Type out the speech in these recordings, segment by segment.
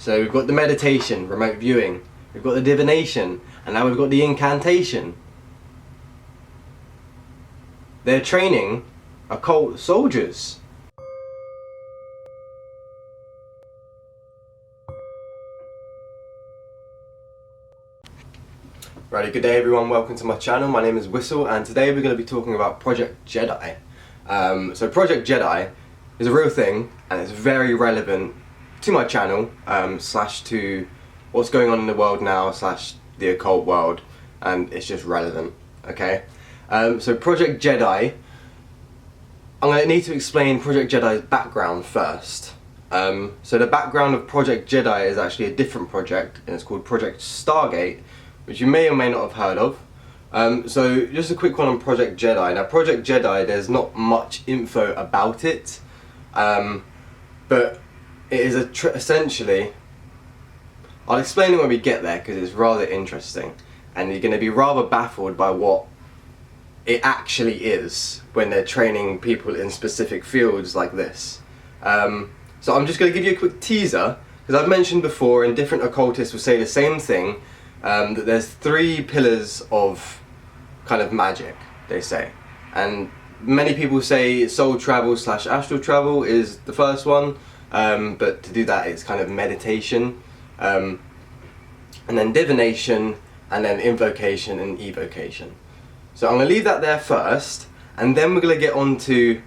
So we've got the meditation, remote viewing, we've got the divination, and now we've got the incantation. They're training occult soldiers. Righty, good day everyone, welcome to my channel. My name is Wysol and today we're going to be talking about Project Jedi. So Project Jedi is a real thing and it's very relevant to my channel, slash to what's going on in the world now, slash the occult world, and it's just relevant, okay? So Project Jedi, I'm going to need to explain Project Jedi's background first. So the background of Project Jedi is actually a different project and it's called Project Stargate, which you may or may not have heard of. So just a quick one on Project Jedi. Now Project Jedi, there's not much info about it, but it is essentially, I'll explain it when we get there because it's rather interesting and you're going to be rather baffled by what it actually is when they're training people in specific fields like this. So I'm just going to give you a quick teaser because I've mentioned before and different occultists will say the same thing, that there's 3 pillars of kind of magic, they say, and many people say soul travel slash astral travel is the first one, but to do that it's kind of meditation, and then divination, and then invocation and evocation. So I'm going to leave that there first, and then we're going to get on to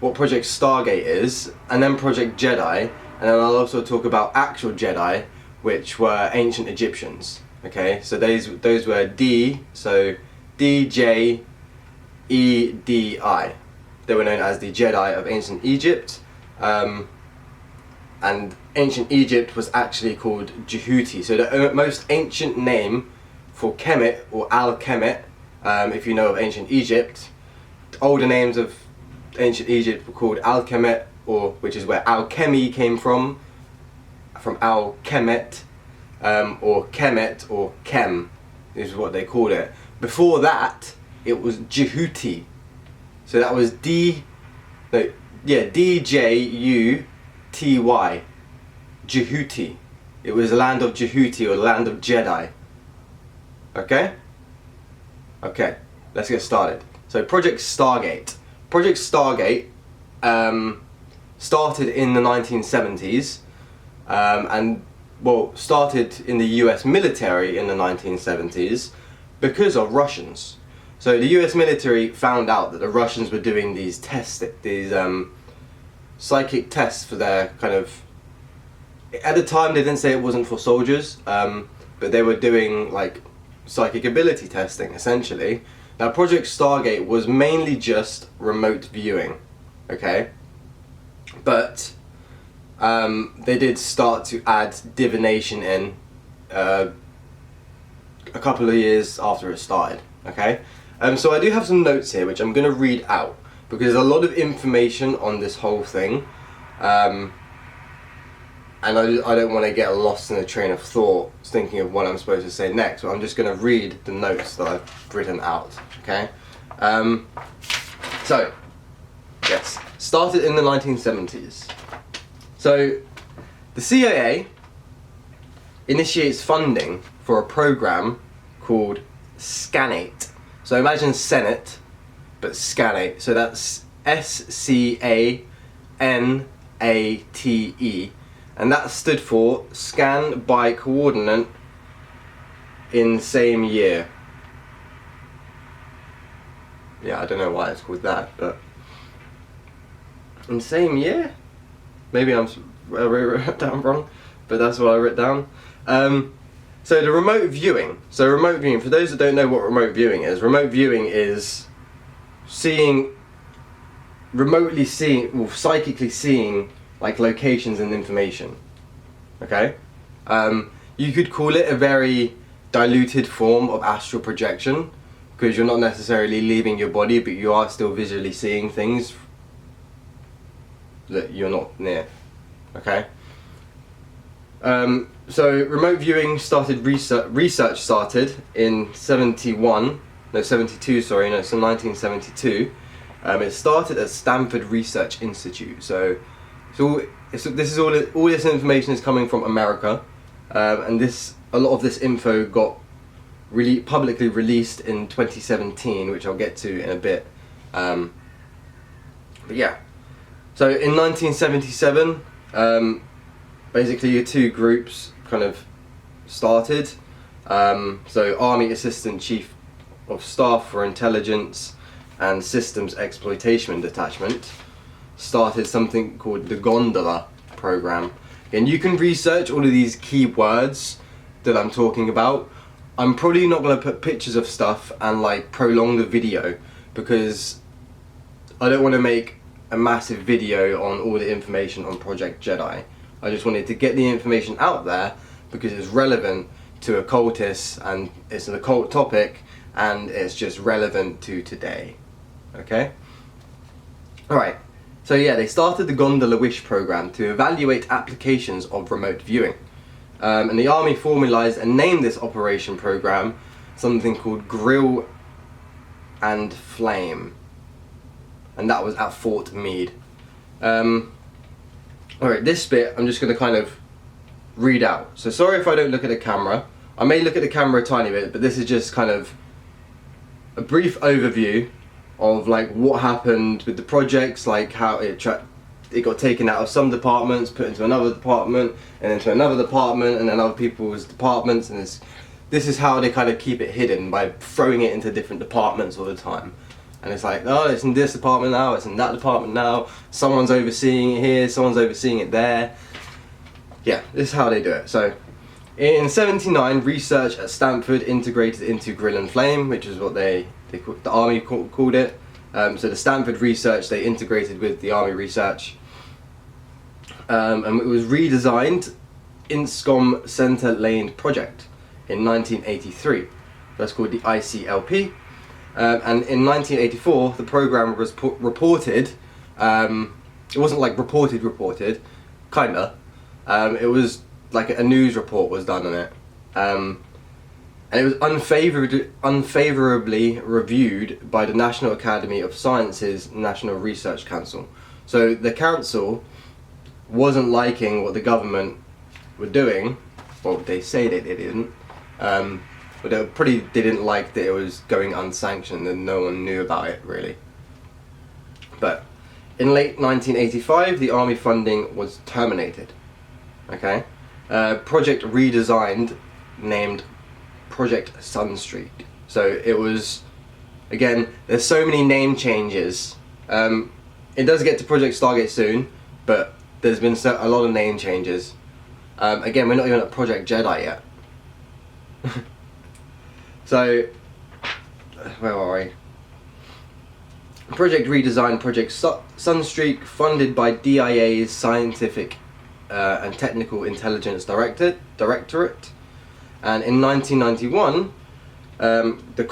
what Project Stargate is, and then Project Jedi, and then I'll also talk about actual Jedi, which were ancient Egyptians. Okay, so those were D, so D-J-E-D-I. They were known as the Jedi of ancient Egypt, and ancient Egypt was actually called Jehuti. So the most ancient name for Kemet, or Al-kemet, if you know of ancient Egypt, older names of ancient Egypt were called Al-kemet, or which is where alchemy came from Al-kemet. Or Kemet, or Kem is what they called it. Before that, it was Jehuti. So that was D-J-U-T-Y. Jehuti. It was the land of Jehuti, or the land of Jedi. Okay? Okay, let's get started. So Project Stargate. Project Stargate started in the 1970s, and started in the US military in the 1970s because of Russians. So the US military found out that the Russians were doing these tests, these psychic tests for their kind of, at the time they didn't say it wasn't for soldiers, but they were doing like psychic ability testing essentially. Now Project Stargate was mainly just remote viewing, okay? But they did start to add divination in a couple of years after it started, okay? So I do have some notes here which I'm going to read out because there's a lot of information on this whole thing, and I don't want to get lost in a train of thought thinking of what I'm supposed to say next, so I'm just going to read the notes that I've written out, okay? So, yes, started in the 1970s. So, the CIA initiates funding for a program called Scanate. So imagine Senate, but Scanate. So that's S-C-A-N-A-T-E. And that stood for Scan by Coordinate in Same Year. Yeah, I don't know why it's called that, but in same year? Maybe I wrote it down wrong, but that's what I wrote down. So the remote viewing. So remote viewing, for those that don't know what remote viewing is remotely seeing, well, psychically seeing like locations and information. Okay? You could call it a very diluted form of astral projection because you're not necessarily leaving your body, but you are still visually seeing things that you're not near. Okay? So remote viewing started, research started in 1972. It started at Stanford Research Institute. So So this is all this information is coming from America, and a lot of this info got really publicly released in 2017, which I'll get to in a bit. But yeah, so in 1977, basically your two groups kind of started. So Army Assistant Chief of Staff for Intelligence and Systems Exploitation Detachment started something called the Gondola program. And you can research all of these key words that I'm talking about. I'm probably not going to put pictures of stuff and like prolong the video, because I don't want to make a massive video on all the information on Project Jedi. I just wanted to get the information out there because it's relevant to occultists and it's an occult topic and it's just relevant to today. Okay? Alright, so yeah, they started the Gondola Wish program to evaluate applications of remote viewing. And the Army formalised and named this operation program something called Grill and Flame. And that was at Fort Meade. Alright, this bit I'm just going to kind of read out. So sorry if I don't look at the camera. I may look at the camera a tiny bit, but this is just kind of a brief overview of like what happened with the projects, like how it got taken out of some departments, put into another department, and into another department, and then other people's departments, and this is how they kind of keep it hidden, by throwing it into different departments all the time. And it's like, oh, it's in this department now, it's in that department now, someone's overseeing it here, someone's overseeing it there. Yeah, this is how they do it. So, in '79, research at Stanford integrated into Grill and Flame, which is what the Army called it. So the Stanford research, they integrated with the Army research. And it was redesigned INSCOM Center Lane Project in 1983. That's called the ICLP. And in 1984, the program was reported. It wasn't like reported, kinda. It was like a news report was done on it, and it was unfavorably reviewed by the National Academy of Sciences National Research Council. So the council wasn't liking what the government were doing. Well, they say they didn't. But they didn't like that it was going unsanctioned and no one knew about it really. But in late 1985, the Army funding was terminated. Okay, project redesigned, named Project Sunstreak. So it was, again, there's so many name changes. It does get to Project Stargate soon, but there's been a lot of name changes. Again, we're not even at Project Jedi yet. So, where are we? Project redesigned Project Sunstreak, funded by DIA's Scientific and Technical Intelligence Directorate. And in 1991, the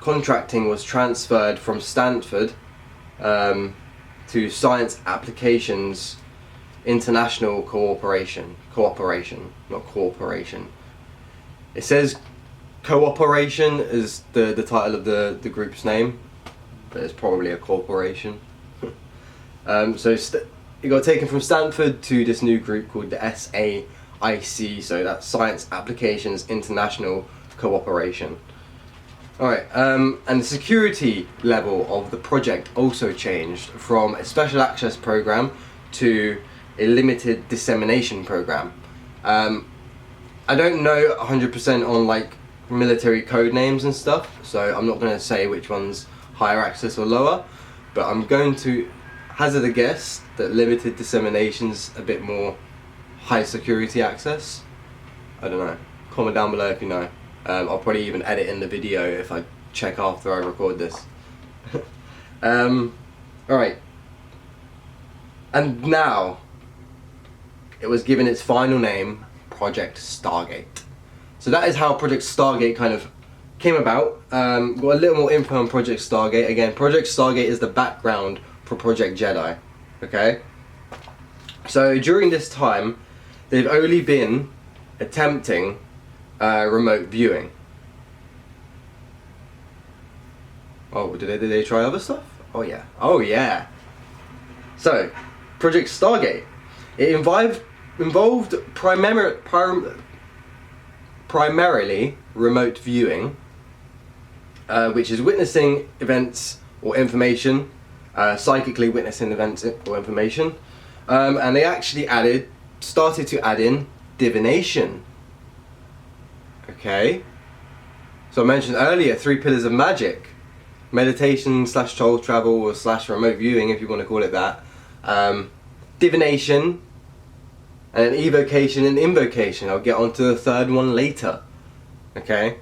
contracting was transferred from Stanford to Science Applications International Cooperation, not corporation. It says Cooperation is the title of the group's name, but it's probably a corporation. So it got taken from Stanford to this new group called the SAIC, so that's Science Applications International Cooperation. Alright, and the security level of the project also changed from a special access program to a limited dissemination program. I don't know 100% on like military code names and stuff, so I'm not going to say which one's higher access or lower, but I'm going to hazard a guess that limited dissemination's a bit more high security access. I don't know. Comment down below if you know. I'll probably even edit in the video if I check after I record this. Alright. And now, it was given its final name, Project Stargate. So that is how Project Stargate kind of came about. Got a little more info on Project Stargate. Again, Project Stargate is the background for Project Jedi. Okay? So during this time, they've only been attempting remote viewing. Oh, did they try other stuff? Oh yeah. Oh yeah. So, Project Stargate. It involved primarily remote viewing, which is witnessing events or information, psychically witnessing events or information, and they actually started to add in divination. Okay, so I mentioned earlier 3 pillars of magic: meditation / soul travel or / remote viewing, if you want to call it that, divination, and evocation and invocation. I'll get onto the third one later. Okay,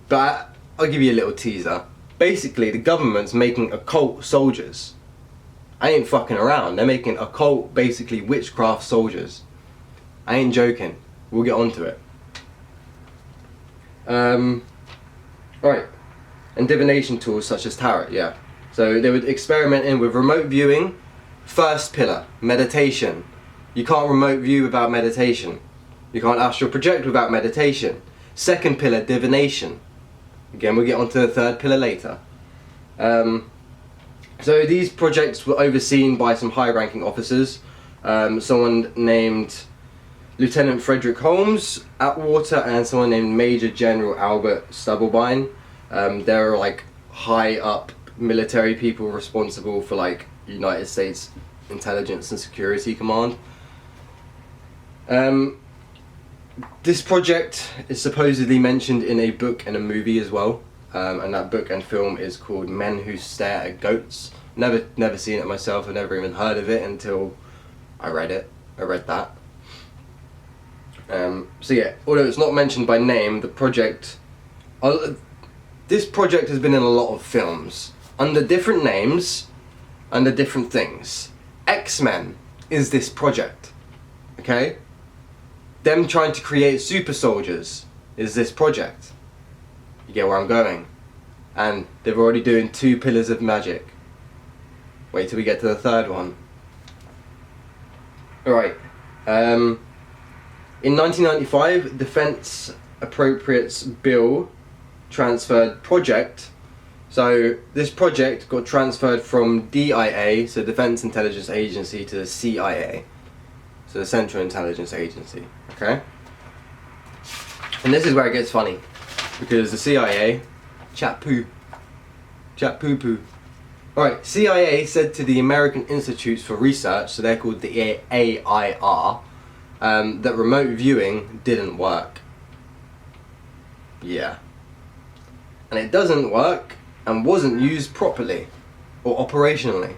but I'll give you a little teaser. Basically, the government's making occult soldiers. I ain't fucking around. They're making occult, basically witchcraft soldiers. I ain't joking. We'll get onto it. Right. And divination tools such as tarot, yeah. So they were experimenting with remote viewing. First pillar, meditation. You can't remote view without meditation. You can't astral project without meditation. Second pillar, divination. Again, we'll get onto the third pillar later. So these projects were overseen by some high-ranking officers. Someone named Lieutenant Frederick Holmes Atwater and someone named Major General Albert Stubblebine. They're like high up military people responsible for like United States Intelligence and Security Command. This project is supposedly mentioned in a book and a movie as well, and that book and film is called Men Who Stare at Goats. Never seen it myself. I've never even heard of it until I read it. I read that. So yeah, although it's not mentioned by name, the project, this project has been in a lot of films under different names, under different things. X-Men is this project, okay? Them trying to create super soldiers is this project. You get where I'm going? And they're already doing 2 pillars of magic. Wait till we get to the third one. Alright. In 1995, Defense Appropriates Bill transferred project. So this project got transferred from DIA, so Defense Intelligence Agency, to the CIA, so the Central Intelligence Agency. Okay? And this is where it gets funny, because the CIA, chat poo poo. Alright, CIA said to the American Institutes for Research, so they're called the AIR, that remote viewing didn't work. Yeah. And it doesn't work and wasn't used properly or operationally.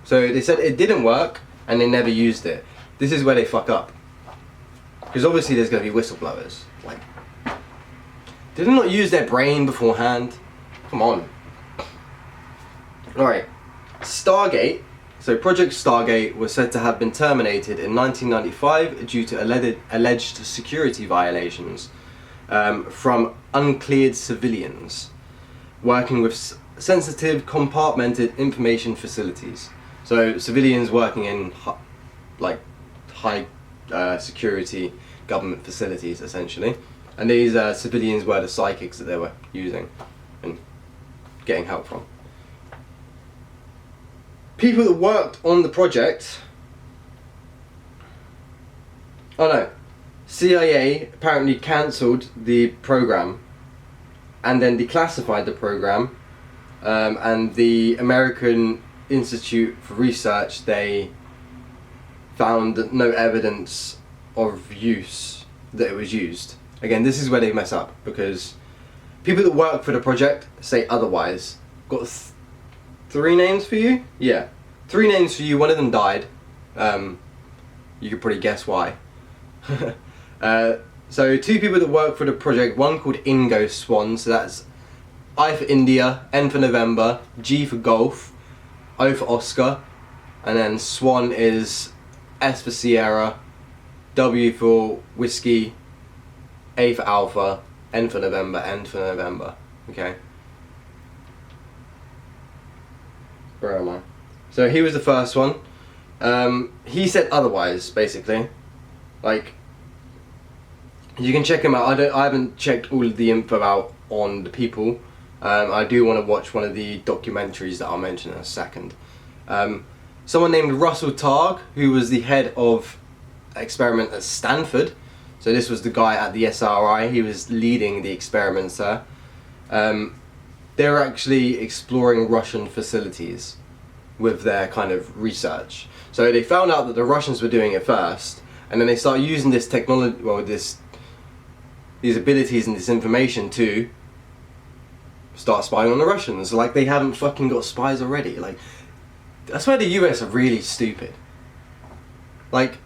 So they said it didn't work and they never used it. This is where they fuck up. Because obviously there's going to be whistleblowers. Like, did they not use their brain beforehand? Come on. Alright, Stargate. So Project Stargate was said to have been terminated in 1995 due to alleged security violations from uncleared civilians working with sensitive compartmented information facilities. So civilians working in high security government facilities essentially, and these civilians were the psychics that they were using and getting help from. People that worked on the project, CIA apparently cancelled the program and then declassified the program, and the American Institute for Research, they found no evidence of use that it was used. Again, this is where they mess up, because people that work for the project say otherwise. Got 3 names for you? Yeah. 3 names for you, one of them died. You could probably guess why. So 2 people that work for the project, one called Ingo Swan, so that's I for India, N for November, G for Golf, O for Oscar, and then Swan is S for Sierra, W for Whiskey, A for Alpha, N for November, N for November. Okay. Where am I? So he was the first one. He said otherwise, basically. Like, you can check him out. I haven't checked all of the info out on the people. I do want to watch one of the documentaries that I'll mention in a second. someone named Russell Targ, who was the head of experiment at Stanford. So this was the guy at the SRI. He was leading the experiments there. They were actually exploring Russian facilities with their kind of research. So they found out that the Russians were doing it first, and then they started using this technology, well, these abilities and this information to start spying on the Russians. Like, they haven't fucking got spies already. Like, that's why the US are really stupid. Like,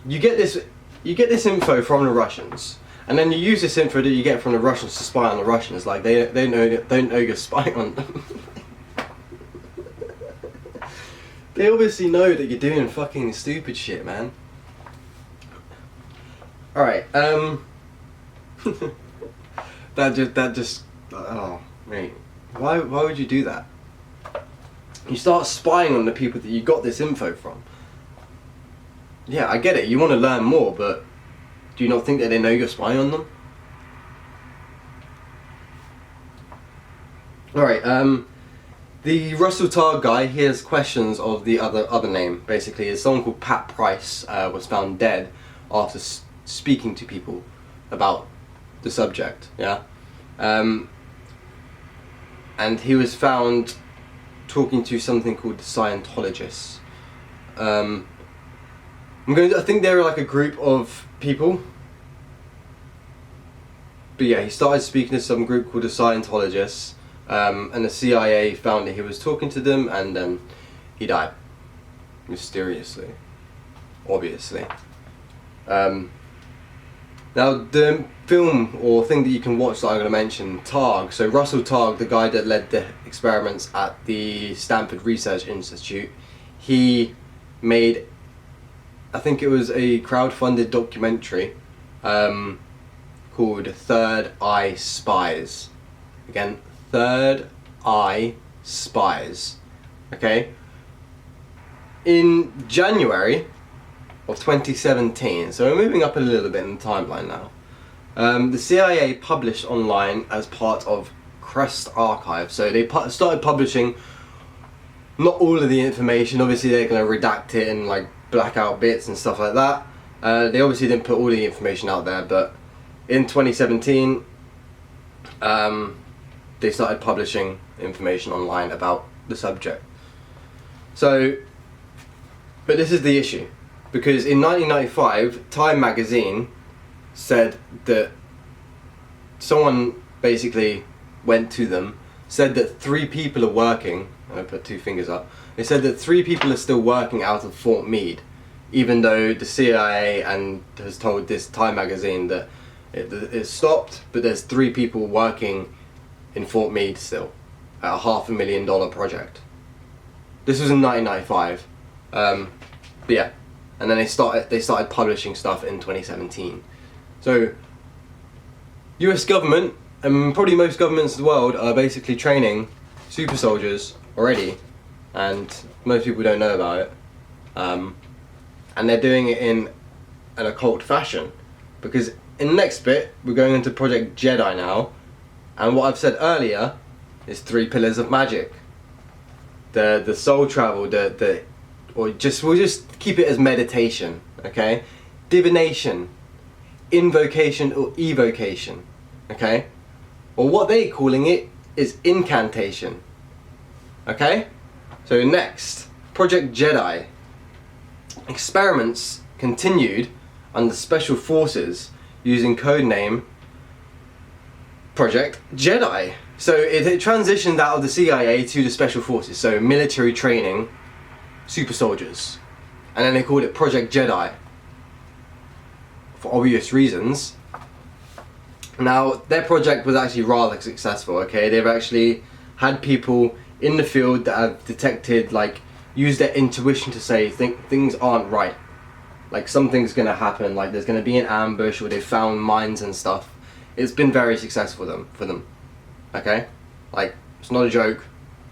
you get this info from the Russians, and then you use this info that you get from the Russians to spy on the Russians. Like, they don't know you're spying on them. They obviously know that you're doing fucking stupid shit, man. Alright, that just, oh, mate. Why would you do that? You start spying on the people that you got this info from. Yeah, I get it, you want to learn more, but do you not think that they know you're spying on them? Alright, the Russell Targ guy, he has questions of the other name. Basically, is someone called Pat Price was found dead after speaking to people about the subject, yeah? And he was found talking to something called the Scientologists. I think they were like a group of people. But yeah, he started speaking to some group called the Scientologists, and the CIA found that he was talking to them, and then he died. Mysteriously. Obviously. Now, the film or thing that you can watch that I'm going to mention, Targ. So Russell Targ, the guy that led the experiments at the Stanford Research Institute, he made, I think it was a crowd-funded documentary called Third Eye Spies. Again, Third Eye Spies. Okay? In January of 2017, so we're moving up a little bit in the timeline now, the CIA published online as part of Crest Archive. So they started publishing not all of the information. Obviously they're going to redact it and like black out bits and stuff like that. They obviously didn't put all the information out there, but in 2017 they started publishing information online about the subject. So, but this is the issue, because in 1995 Time magazine said that someone basically went to them, said that 3 people are working, and I put 2 fingers up, they said that 3 people are still working out of Fort Meade, even though the CIA has told this Time magazine that it stopped, but there's 3 people working in Fort Meade still, at a $500,000 project. This was in 1995, but yeah, and then they started publishing stuff in 2017. So, US government, and probably most governments in the world, are basically training super soldiers already, and most people don't know about it. And they're doing it in an occult fashion, because in the next bit, we're going into Project Jedi now, and what I've said earlier is 3 pillars of magic. The soul travel, we'll just keep it as meditation, okay? Divination, invocation or evocation, okay? Or what they're calling it is incantation, okay? So next, Project Jedi. Experiments continued under Special Forces using codename Project Jedi. So it transitioned out of the CIA to the Special Forces, so military training, super soldiers. And then they called it Project Jedi, for obvious reasons. Now, their project was actually rather successful, okay? They've actually had people in the field that have detected, like, use their intuition to say things aren't right. Like, something's gonna happen, like there's gonna be an ambush, or they've found mines and stuff. It's been very successful for them, okay? Like, it's not a joke.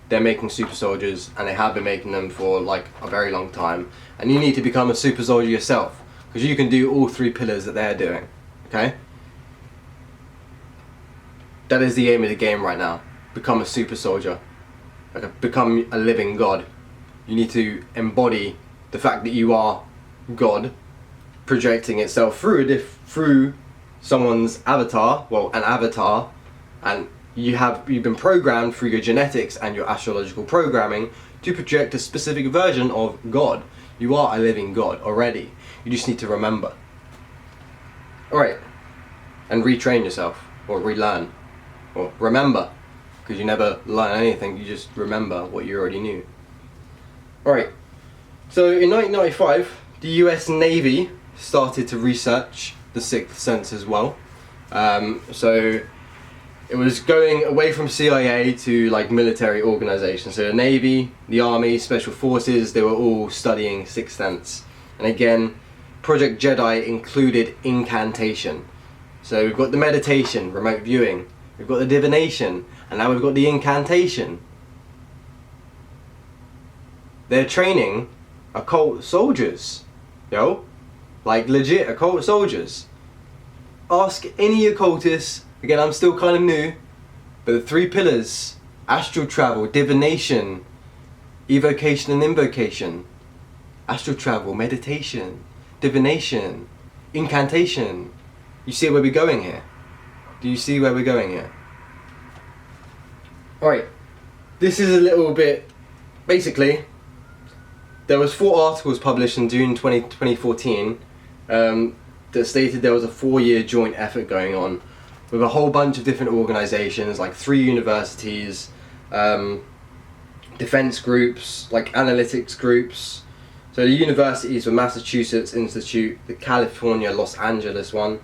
They're making super soldiers, and they have been making them for like a very long time. And you need to become a super soldier yourself, because you can do all 3 pillars that they're doing, okay? That is the aim of the game right now. Become a super soldier. Like, become a living god. You need to embody the fact that you are God, projecting itself through someone's avatar, well, an avatar, and you've been programmed through your genetics and your astrological programming to project a specific version of God. You are a living God already. You just need to remember. Alright, and retrain yourself, or relearn, or remember, because you never learn anything, you just remember what you already knew. Alright, so in 1995, the US Navy started to research the sixth sense as well. So it was going away from CIA to like military organizations. So the Navy, the Army, Special Forces, they were all studying sixth sense. And again, Project Jedi included incantation. So we've got the meditation, remote viewing, we've got the divination, and now we've got the incantation. They're training occult soldiers, yo, like legit occult soldiers. Ask any occultist, again I'm still kind of new, but the 3 pillars, astral travel, divination, evocation and invocation, astral travel, meditation, divination, incantation. You see where we're going here? Do you see where we're going here? Alright, this is a little bit, basically, there was 4 articles published in June 2014 that stated there was a 4-year joint effort going on with a whole bunch of different organizations, like 3 universities, defense groups, like analytics groups. So the universities were Massachusetts Institute, the California Los Angeles one,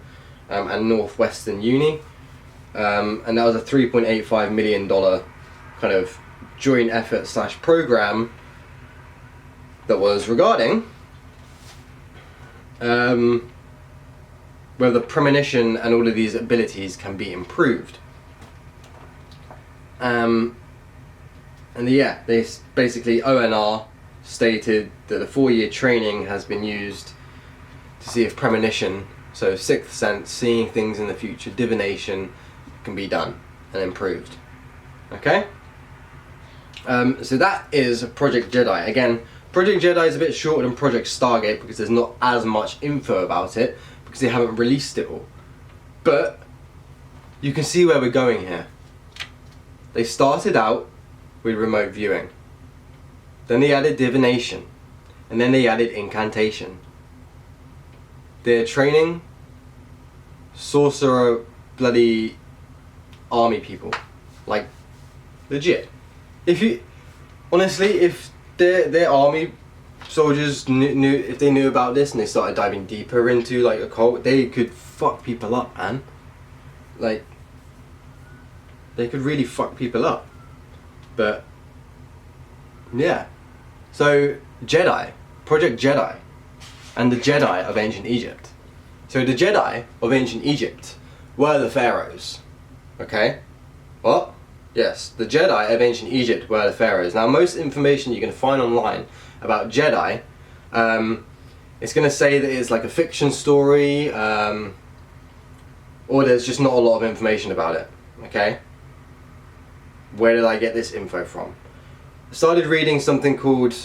and Northwestern Uni. And that was a $3.85 million kind of joint effort / program that was regarding whether premonition and all of these abilities can be improved. And yeah, they basically, ONR stated that a 4-year training has been used to see if premonition, so sixth sense, seeing things in the future, divination, can be done and improved. Okay? So that is Project Jedi. Again, Project Jedi is a bit shorter than Project Stargate because there's not as much info about it because they haven't released it all. But you can see where we're going here. They started out with remote viewing. Then they added divination. And then they added incantation. They're training sorcerer bloody army people. Like, legit. If you, honestly, if their army soldiers knew, if they knew about this and they started diving deeper into like occult, they could fuck people up, man. Like, they could really fuck people up. But yeah, so Jedi, Project Jedi, and the Jedi of ancient Egypt. So the Jedi of ancient Egypt were the pharaohs. Okay, what? Yes, the Jedi of ancient Egypt were the pharaohs. Now, most information you can find online about Jedi, it's going to say that it's like a fiction story, or there's just not a lot of information about it. Okay, where did I get this info from? I started reading something called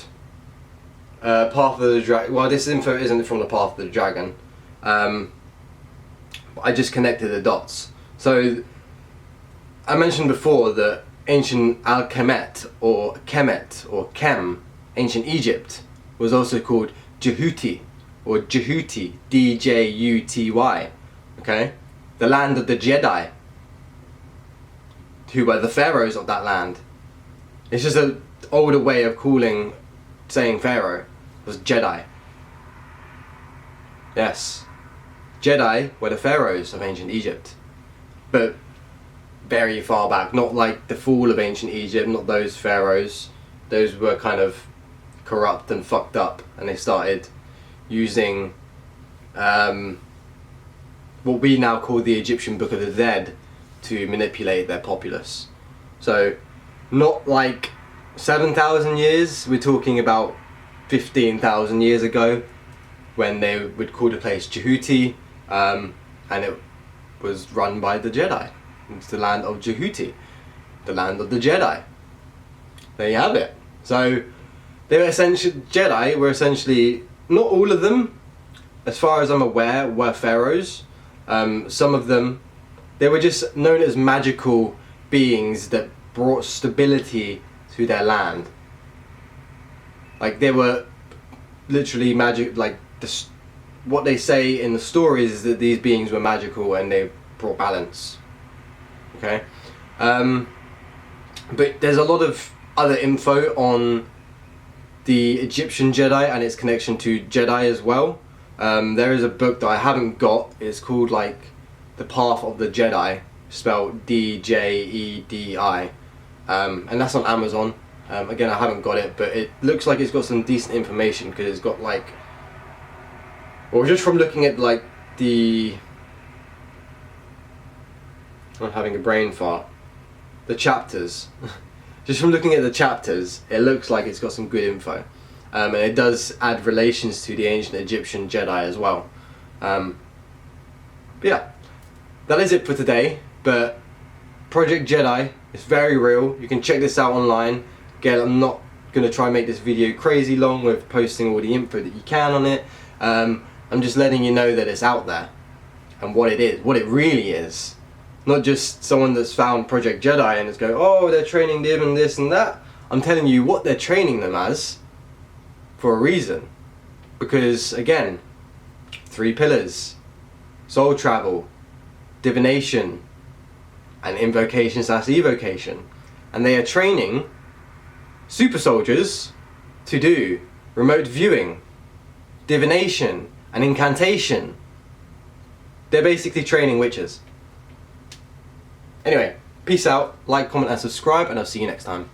Path of the Dragon. Well, this info isn't from the Path of the Dragon. I just connected the dots. So I mentioned before that ancient Al-kemet or Kemet or Kem, ancient Egypt, was also called Jehuti or Jehuti, D-J-U-T-Y, okay? The land of the Jedi, who were the pharaohs of that land. It's just an older way of saying pharaoh was Jedi. Yes, Jedi were the pharaohs of ancient Egypt, but very far back, not like the fall of ancient Egypt, not those pharaohs. Those were kind of corrupt and fucked up, and they started using what we now call the Egyptian Book of the Dead to manipulate their populace. So not like 7,000 years, we're talking about 15,000 years ago when they would call the place Jehuti, and it was run by the Jedi. It's the land of Jehuti, the land of the Jedi. There you have it. So They're essentially, Jedi were essentially, not all of them, as far as I'm aware, were pharaohs. Some of them, they were just known as magical beings that brought stability to their land. Like, they were literally magic, like, what they say in the stories is that these beings were magical and they brought balance. Okay? But there's a lot of other info on the Egyptian Jedi and its connection to Jedi as well. There is a book that I haven't got. It's called like The Path of the Jedi, spelled D-J-E-D-I, and that's on Amazon. Again, I haven't got it, but it looks like it's got some decent information, because it's got like, well, just from looking at like I'm having a brain fart. The chapters. Just from looking at the chapters, it looks like it's got some good info. And it does add relations to the ancient Egyptian Jedi as well. But yeah, that is it for today. But Project Jedi is very real. You can check this out online. Again, I'm not going to try and make this video crazy long with posting all the info that you can on it. I'm just letting you know that it's out there and what it is, what it really is. Not just someone that's found Project Jedi and is going, oh, they're training them and this and that. I'm telling you what they're training them as for a reason. Because, again, 3 pillars: soul travel, divination, and invocation/evocation. And they are training super soldiers to do remote viewing, divination, and incantation. They're basically training witches. Anyway, peace out, like, comment and subscribe, and I'll see you next time.